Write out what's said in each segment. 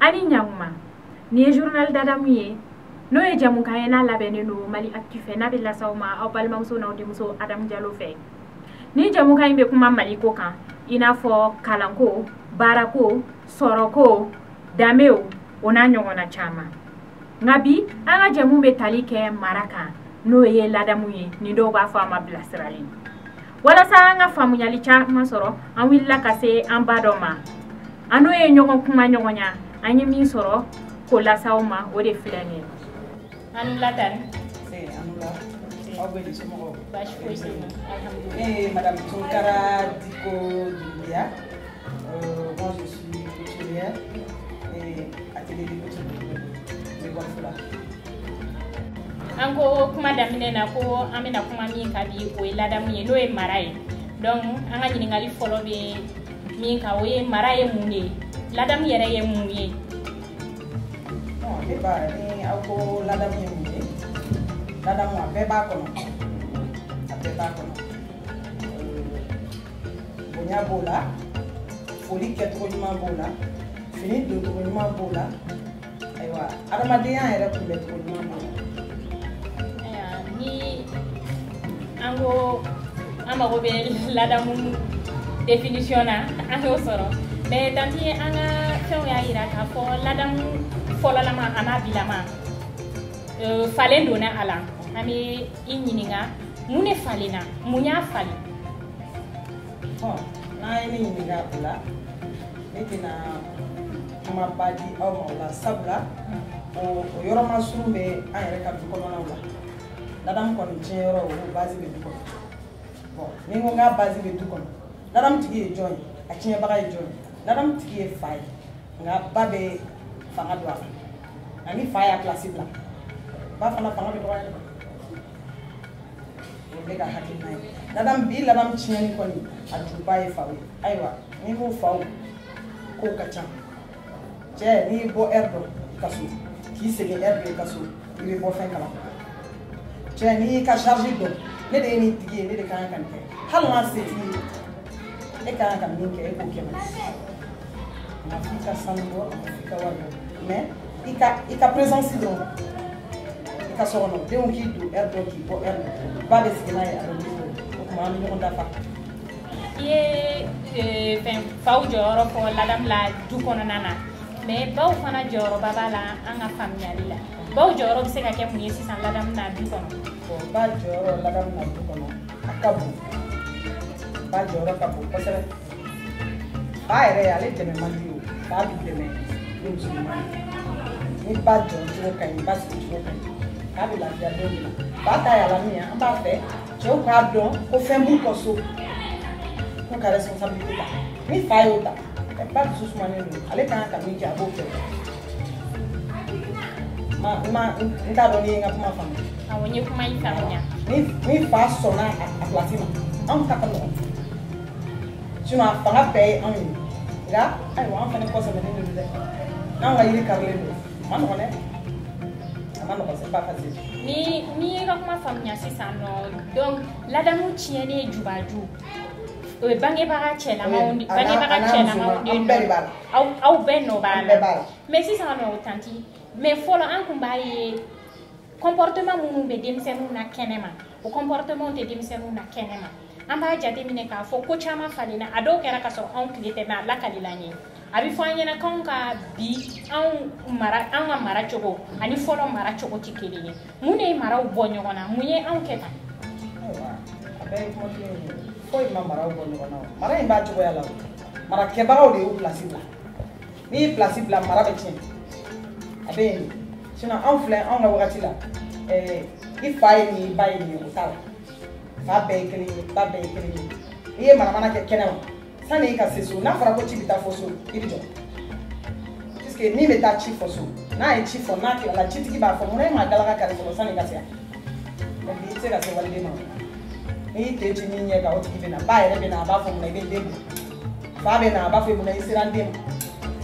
ani nyangma ni journal d'Adamu no e jamu kayena labene no Mali Actu fe nabila sawma aw balma muso na muso Adam Diallo fe ni jamu kaybe kuma Mali ko kan ina fo kalanko barako soroko dameo ona nyongona chama ngabi anga jamu be tali ke maraka no ye ladamu ye ni do ba fa ma blasrali wala sa nga famu nyali chama soro an willa kase an badoma ano ye nyongo kuma nyongonya anyi mi soro ko la sawma o de filane anu latan c'est anu la obedi somo bash ko sino alhamdulillah madame Tunkara Diko Doumbia moi je suis couturière et atelier de couture de Gonfula anko kuma damine na ko amina kuma mi kabi o ladamu ye no e marai donc anga nyingali folo be mi ka o ye marai munye ladamu yere ye munye non e ba ni ako ladamu ye munye ladamu abe ba kono bonya bola foli ketro nyuma bola fini do to nyuma bola aywa adamadeya yere ko betro nyuma bola ni ango amago be ladamu definition na ango soro mais tanti anga few ya ira ka fo ladamu fola lama ana bilama falendo na ala ami inyininga mune falina munya fali na ini niga pula netina kuma badi aw mawla sabla o yoro masumbe ayere ka ko na wala ladam kon jero o base be duko bon ni nga base be duko ladam tigi join a tinya baga join ladam tigi fay nga babe fanga do ani fay a place bla ba fana fanga do bega hakina ladam bi ladam tinya ni koni a dubai fawe aywa ni mo faw ko kacha je ni bo erdo kaso ki sege erdo kaso ni bo fin kala ni ka charge do ne de ni tigi ne de kan kan ke hal na seti e kan kan min ke e ko ke na fika sango fika wado mais ika présence do ika sono de on ki do erdo ki bo erdo ba de signa ya do ko ma mi on da fa ye fem faw joro ko ladam la du kono nana mais baw fana joro baba la anga famiyali la baw joro se ka ke mu yesi san ladam na du kono ba joro ladam na du kono akabu ba joro kabu pasere ba ere ya le teme mandi o ba du teme ni musulman ni ba joro kan ba si joro kan ka bi la dia do ni ba ta ya la mi an ba fe jo ka do ko fe mu ko so ko ka responsabilité la ni fa yo ta ba du susmane ni ale kan ka mi ja bo ke ma nta do ni nga kuma fam awonye kuma ifanya ni fa sona a platina an ka no sino fanga pe an ni ga ai wa fa ne ko se me ni de na wa yiri karle do man ko ne man ko c'est pas facile ni ga kuma famnya sisa no donc ladamu tiene jubaju bange bara chela maundi bange bara chela maundi au benno bala mais sisa no tanti mais folo an kumbaye comportement munu be demsenu na kenema o comportement te demsenu na kenema amba jate mine ka fo ko chama falina ado kera ka so on klite na la kalilanye abi fo anyena kan ka bi an mara chogo ani folo mara chogo tikeli mune mara u bonyo na munye an keta abe ko ko ma mara u bonyo na mara imba chogo ya la mara keba o de u place bla ni place bla mara be chen abe sina an fle an ga wakati la ifaye ni baye ni utala fa be kele ba be kele iye mana ke kenewa sani ka seso na fara ko chibita foso ibijo puisque ni meta chi foso na e chi fo na ke la chiti ki ba fo mo ma gala ka so sani ka sia o bi se ka se wale de ma ni te chi ni nye ka o ti ki na ba ere be na ba fo mo na be de fa be na ba fo mo na isira ndem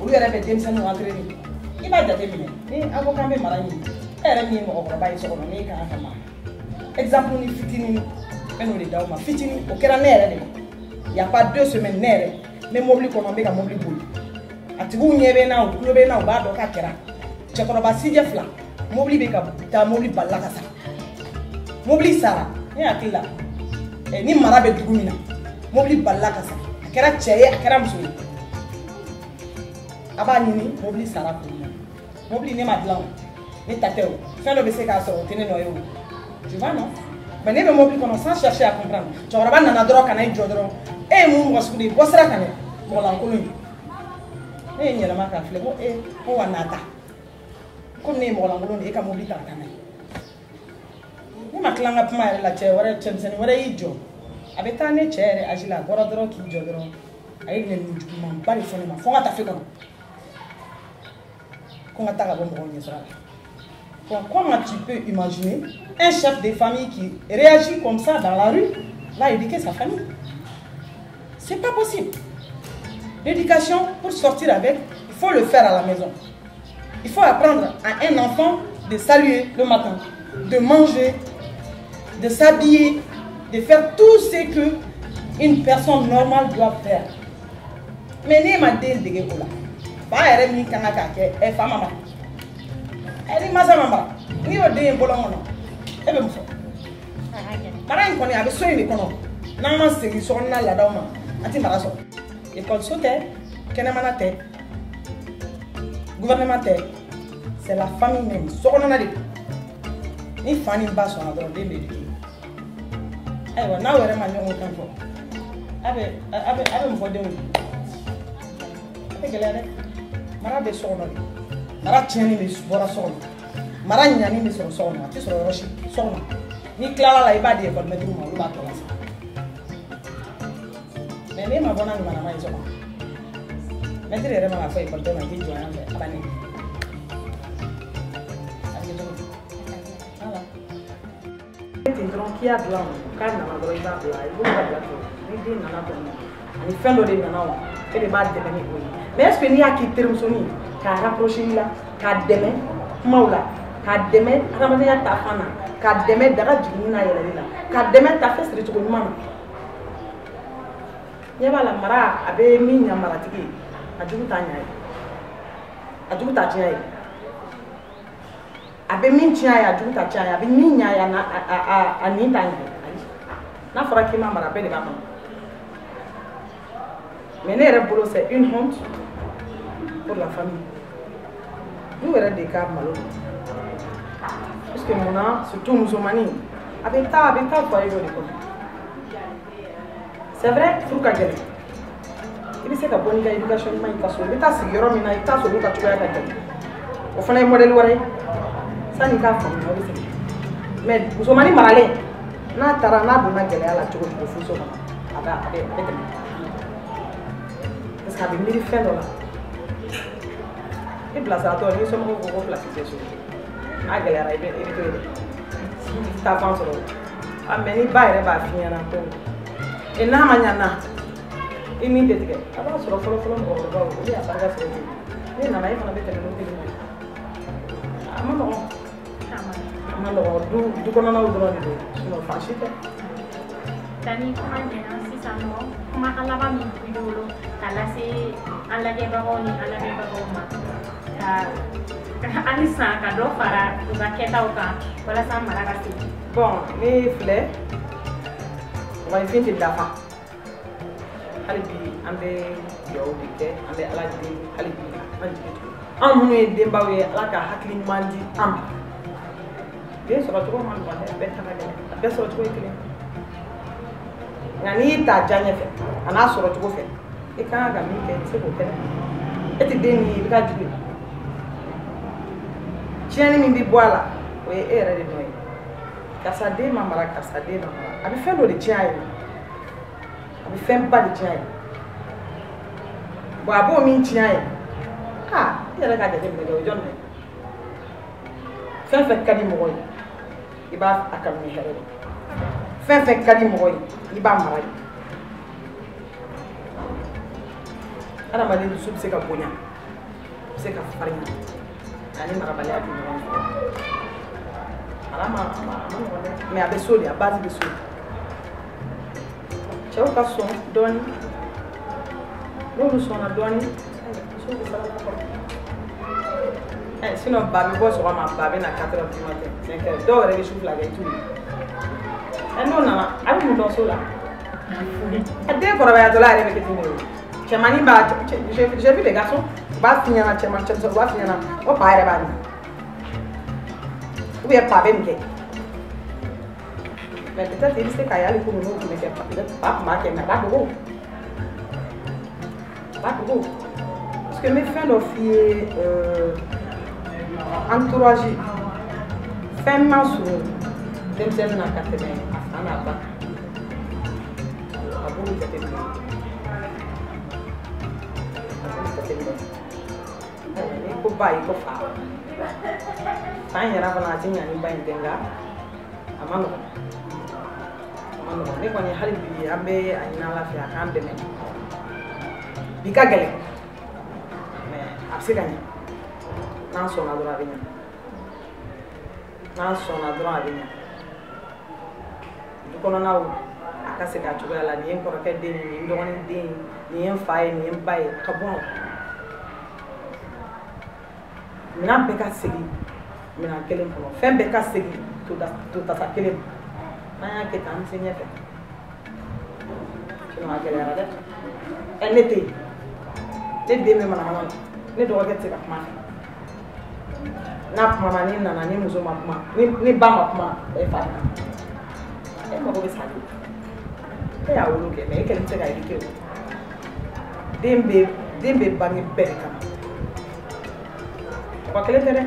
o yere be dem sanu entre ni iba jate mine ni ako kambe mara ni ere ni mo ko ba iso no ni ka ma exemple ni fitini eno le dauma fitini o kera nere ni il y a pas 2 semaines nere mais mobili ko no be ka mobili boli atigu ɲɛbɛ na u kulo bɛ na u b'a dɔn k'a kɛra cɛkɔrɔba sijɛ fila mobili bɛ ka taa mobili balila ka sa mobili sara ne hakili la ni mara bɛ dugu min na mobili balila ka sa a kɛra cɛ ye a kɛra muso ye a b'a ɲini mobili sara kun mobili ne ma dilan ne ta tɛ o fɛn dɔ bɛ se k'a sɔrɔ o tɛ ne nɔ ye o tu vois non mais ne bɛ mobili kɔnɔ sans chercher à comprendre cɛkɔrɔba nana dɔrɔn ka na i jɔ dɔrɔn e ye mun mɔgɔ sugu de ye bɔ sira kan dɛ mɔgɔ lankolon ye ne ye n yɛlɛma k'a filɛ ko ko wa nata komi ne ye mɔgɔ lankolon de ye e ka mobili ta ka taa n'a ye ne ma tila n ka kuma yɛrɛ la cɛmisɛnnin wɛrɛ y'i jɔ a bɛ taa ne cɛ yɛrɛ âge la a bɔra dɔrɔn k'i jɔ dɔrɔn a ye nɛni jugumanba de fɔ ne ma fo n ka taa fɛ kɔnɔ ko n ka taa ka bɔ mɔgɔw ɲɛsira la. Donc, comment tu peux imaginer un chef de famille qui réagit comme ça dans la rue, va éduquer sa famille? C'est pas possible. L'éducation, pour sortir avec, il faut le faire à la maison. Il faut apprendre à un enfant de saluer le matin, de manger, de s'habiller, de faire tout ce qu'une personne normale doit faire. Mais ne ma den dege ko la. Ba yɛrɛ min kan ka kɛ fa mama. Ni masa mama ni y'o den bɔlɔn kɔnɔ e bɛ mun fɔ mara in kɔni a bɛ so in de kɔnɔ n'an ma segin sokɔnɔna laadaw ma a tɛ mara sɔrɔ ekɔliso tɛ kɛnɛmana tɛ gouvernement tɛ c'est la famille même sokɔnɔna de don ni fa ni ba sɔnna dɔrɔn den bɛ éduquer ayiwa n'aw yɛrɛ ma ɲɔgɔn kan fɔ a bɛ mun fɔ denw ye a tɛ gɛlɛya dɛ mara bɛ so kɔnɔ de. Mara tiɲɛni bɛ bɔra so kɔnɔ mara ɲani bɛ sɔrɔ so kɔnɔ a tɛ sɔrɔ yɔrɔ si so kɔnɔ ni tilala la i b'a di ekɔlimɛtiriw ma olu b'a tɔ lase mais n'e ma bɔ n'a ɲumanama ye so kɔnɔ mɛtiri yɛrɛ ma k'a fɔ ekɔliden ma k'i jɔ yan fɛ a b'a nɛgɛ a bɛ kɛ cogo di voilà. Ten dɔrɔn k'i y'a dilan k'a nana dɔrɔn i b'a bila i b'o ka bila ten ni den nana dɔrɔn ani fɛn dɔ de nana o e de b'a dɛmɛ ni o ye mais est ce que n'i y'a k'i terimusonin k'a rapprocher la k'a dɛmɛ kumaw la k'a dɛmɛ adamadenya ta fan na k'a dɛmɛ daga jiginni n'a yɛlɛli la k'a dɛmɛ tafe siri cogo ɲuman na ɲɛ b'a la mara a bɛ min ɲɛ maratigi ye a jugu t'a ɲɛ ye a jugu t'a tiɲɛ ye a bɛ min tiɲɛ ye a jugu t'a tiɲɛ ye a bɛ min ɲɛ ye a nin t'a ɲɛ ye n'a fɔra k'i ma mara bɛɛ de b'a kɔnɔ mais ne yɛrɛ bolo c'est une honte pour la famille. Nous avons des cas malheureux. Parce que mon âme, surtout musulmani, avec ta foyer de l'école. C'est vrai, il faut que tu il faut que tu aies une éducation, il faut que tu aies une éducation. Au fond, il y a un modèle. Ça n'est pas famille. Mais musulmani maralé, na tarana dona gele ala chogo de fuso ma. Abe. Parce que abe miri fait là. E place à toi, nous sommes au place de ce a gɛlɛyara i bɛ to yen si ta fan sɔrɔ a mɛ ni ba yɛrɛ b'a fi ɲɛna ko n'a ma ɲa na i min tɛ tigɛ a b'a sɔrɔ fɔlɔ mɔgɔkɔrɔbaw olu y'a barika sɔrɔ ten ne nana e fana bɛ tɛmɛ n'o kelen ye a ma nɔgɔn du kɔnɔnaw dɔrɔn de don sinon fan si tɛ. Tani kuma ɲɛna sisan nɔ kumakan laban min b'i bolo k'a lase an lajɛbagaw ni an lamɛnbagaw ma ka halisa ka dɔ fara u ka kɛtaw kan walasa mara ka se. Bon ne filɛ mɔgɔninfin tɛ dafa hali bi an bɛ dugawu de kɛ an bɛ ala deli hali bi an jigi tugu an minnu ye denbaw ye ala ka hakili ɲuman di an ma den sɔrɔ cogo ma nɔgɔn dɛ a bɛɛ ta ka gɛlɛn a bɛɛ sɔrɔ cogo ye kelen nka n'i y'i ta diya ɲɛfɛ a n'a sɔrɔ cogo fɛ i kan ka min kɛ i tɛ se k'o kɛ e tɛ den min ye i bɛ ka jugu ye tiɲɛni min bɛ bɔ a la o ye e yɛrɛ de nɔ ye karisa den ma mara karisa den ma mara a bɛ fɛn dɔ de tiɲɛ a ye a bɛ fɛn ba de tiɲɛ a ye bon a b'o min tiɲɛ a ye i yɛrɛ k'a jateminɛ dɛ o ye jɔn ye fɛn fɛn ka di mɔgɔ ye i b'a a kanu ni hɛrɛ de fɛn fɛn ka di mɔgɔ ye i b'a mara de adamaden dusu bɛ se ka bonya a bɛ se ka farinya ani marabaliya bɛ ɲɔgɔn fɛ mara ma nɔgɔn dɛ mais a bɛ so de a base bɛ so cɛw ka sɔn dɔɔnin n'olu sɔnna dɔɔnin muso sinon ba mi bo so ma ba be na 4h du matin 5h do re bi la gay tout non na abi mu do so la ade ko ba do la re be kitini chemani ba j'ai vu des garçons ba finir na chemani so ba finir na o pa re ba ni ou bien pas ben ke mais peut-être il sait qu'il y a les communes qui ne sont pas marquées mais pas beaucoup parce que mes fins d'offier entouragé fin mars dem sen na 80 ana ba abu ni tete ni ko bai ko fa tan yara bana tinya ni bai denga amano ne ko ni hali bi ambe ayina la fi akan deme bi ka gele mais absigani nan sona dura binya dukono naw akase ka chuga la ni ko ka den ni ndoni den ni en fay ni en bay ka bon mina be ka segi mina kelen ko fem be ka segi to ta sa kelen na ke tan senya fe kino agele ara de enete te de me mana ne do ga te ka ma na kuma ni nana ni muso ma kuma ni ba ma kuma e fa e mo ko be sa e ya wulu ke me ke nte ga ide ke dembe ba mi berka ko kele tere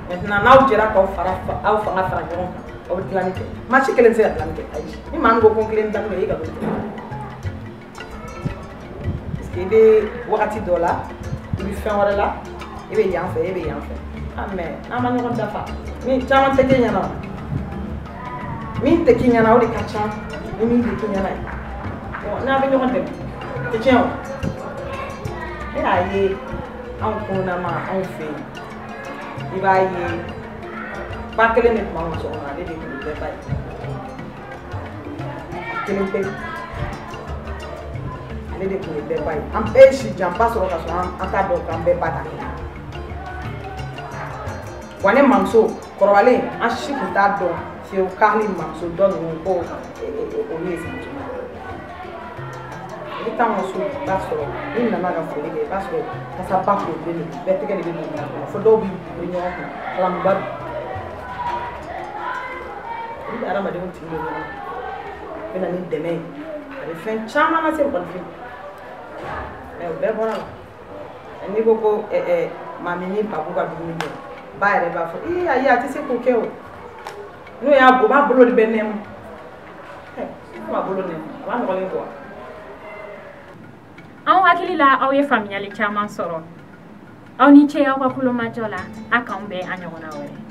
maintenant na ujira ko fara au fanga fara nyon o bitlani ke ma chi kele nse ya plan ke ai ni mango ko kele ndan me ga do parce que be wakati dola bi fin wala la ebe yan fe amen ama nyon dafa mi chama te kenya na mi te kenya na o de kacha mi te kenya na na be nyon dem te chen e aye an ko na ma an fe iba ye pa kele ne ma so na de de bai kele pe ale de ko de bai am pe shi jamba so ka so an ta do kan be pata wane mamso korwale an shi ta do fi o kahli mamso do no ko o ni si ita mo so ta so ni na ma ga fo le ba so ta sa pa ko de ni be te ke de ni fo do bi ni o ko la mba ni ara ma de mo ti ni ni na ni de me re fen chama na se ko fi me be bona ni ko mami ni pa ko ga du ni ba re ba fo ayi ati se ko ke o no ya bo ba bolo de benem ma bolo ne ba no le ko an hakili la aw ye faamuyali caman sɔrɔ aw ni ce aw ka kulomajɔ la a k'anw bɛn a ɲɔgɔnna wɛrɛ